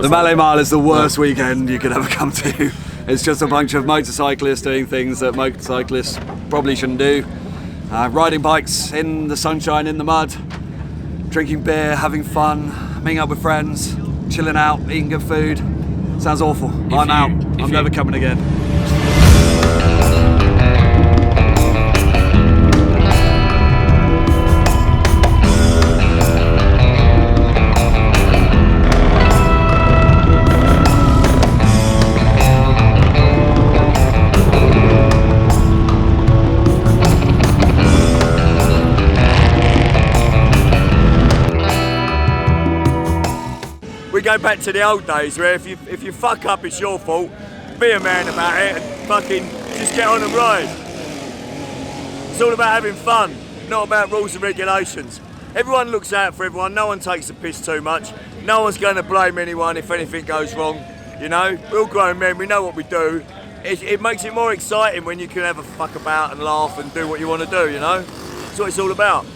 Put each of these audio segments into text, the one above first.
The Malle Mile is the worst weekend you could ever come to. It's just a bunch of motorcyclists doing things that motorcyclists probably shouldn't do. Riding bikes in the sunshine, in the mud, drinking beer, having fun, meeting up with friends, chilling out, eating good food. Sounds awful. I'm out. I'm never coming again. We go back to the old days where if you fuck up, it's your fault. Be a man about it and fucking just get on and ride. It's all about having fun, not about rules and regulations. Everyone looks out for everyone, no one takes the piss too much. No one's going to blame anyone if anything goes wrong, you know? We're all grown men, we know what we do. It makes it more exciting when you can have a fuck about and laugh and do what you want to do, you know? That's what it's all about.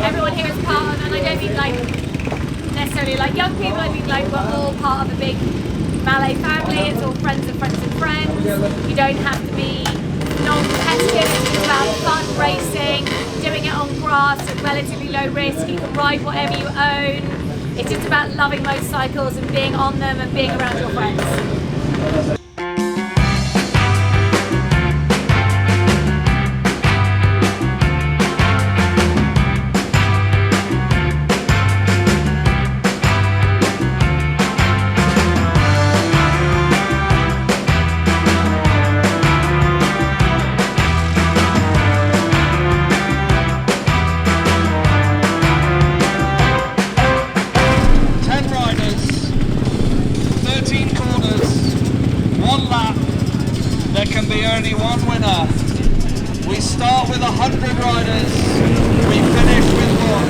Everyone here is part of, and I don't mean like necessarily like young people, I mean like we're all part of a big Malle family. It's all friends and friends and friends. You don't have to be non-competitive, it's just about fun racing, doing it on grass at relatively low risk. You can ride whatever you own. It's just about loving motorcycles and being on them and being around your friends. There can be only one winner. We start with 100 riders, we finish with one.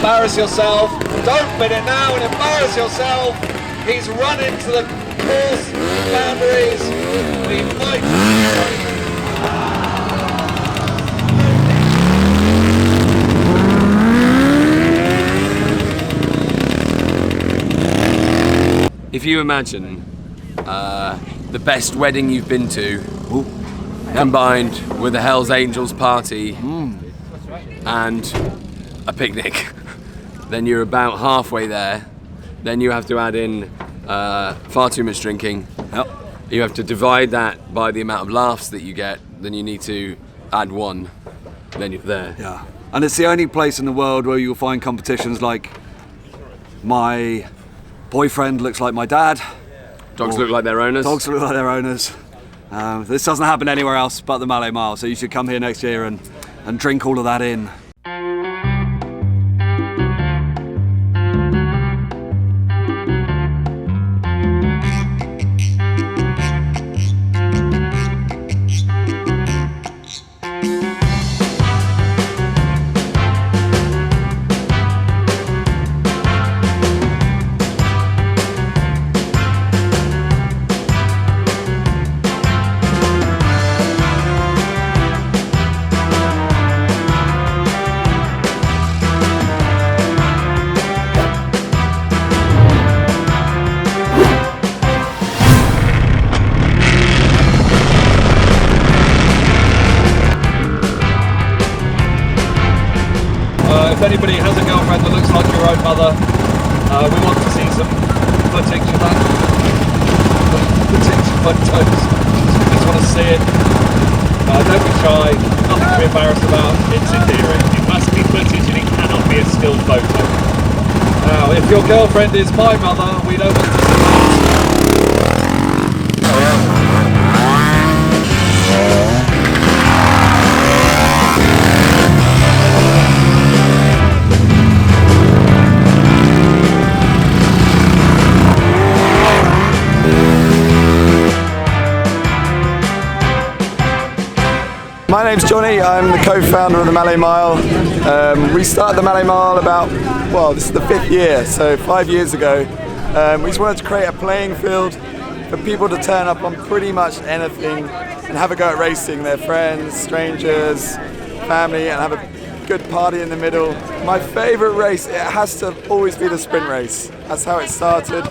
Embarrass yourself. Don't bid it now and embarrass yourself. He's running to the course boundaries. We might. If you imagine the best wedding you've been to, combined with a Hells Angels party and a picnic, then you're about halfway there. Then you have to add in far too much drinking. Yep. You have to divide that by the amount of laughs that you get. Then you need to add one. Then you're there. Yeah. And it's the only place in the world where you'll find competitions like my boyfriend looks like my dad. Dogs look like their owners. Dogs look like their owners. This doesn't happen anywhere else but the Malle Mile, so you should come here next year and drink all of that in. if anybody has a girlfriend that looks like your own mother, we want to see some footage of that. Footage, photos. Just want to see it. Don't be shy, nothing to be embarrassed about. It's endearing. It must be footage and it cannot be a still photo. Now, if your girlfriend is my mother, we don't want to see that. My name's Johnny, I'm the co-founder of the Malle Mile. We started the Malle Mile about, well, this is the 5th year, so 5 years ago. We just wanted to create a playing field for people to turn up on pretty much anything and have a go at racing, their friends, strangers, family, and have a good party in the middle. My favourite race, it has to always be the sprint race. That's how it started.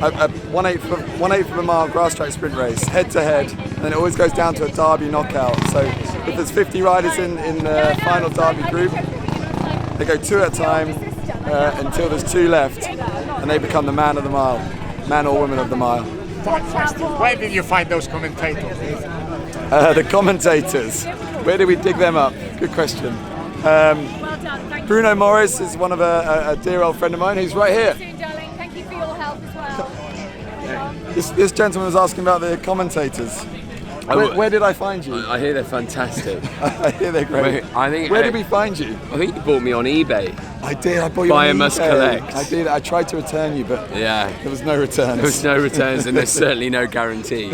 A 1/8 of a mile grass track sprint race, head to head, and then it always goes down to a derby knockout. So if there's 50 riders in the final derby group, they go 2 at a time until there's 2 left, and they become the man of the mile, man or woman of the mile. Fantastic. Where did you find those commentators? The commentators, where do we dig them up? Good question. Well done. Thank Bruno Morris is one of a dear old friend of mine who's right here. you, darling. Thank you for your help as well. This gentleman was asking about the commentators. Where did I find you? I hear they're fantastic. I hear they're great. Where did we find you? I think you bought me on eBay. I did. I bought you Buyer on must eBay. collect. I did. I tried to return you, but Yeah. there was no returns. There was no returns and there's certainly no guarantee.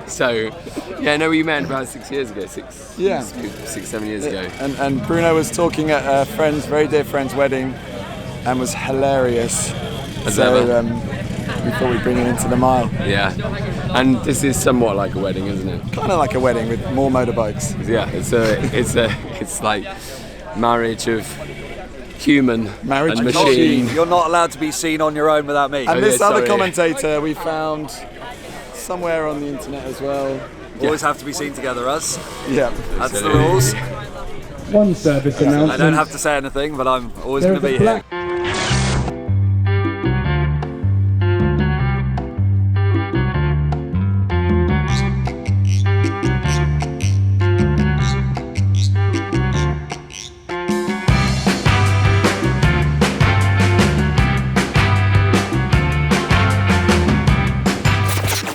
So, yeah, no, we met about 6 years ago, 7 years ago. And Bruno was talking at a friend's, very dear friend's wedding, and was hilarious. As so ever. We thought we'd bring it into the mile. Yeah. And this is somewhat like a wedding, isn't it? Kind of like a wedding with more motorbikes. Yeah, it's like marriage of human Marriage and of machine. You're not allowed to be seen on your own without me. And Oh, this yeah, other sorry. commentator we found somewhere on the internet as well. Always have to be seen together, us. Yeah. That's the rules. One service announcement. I don't have to say anything, but I'm always going to be here.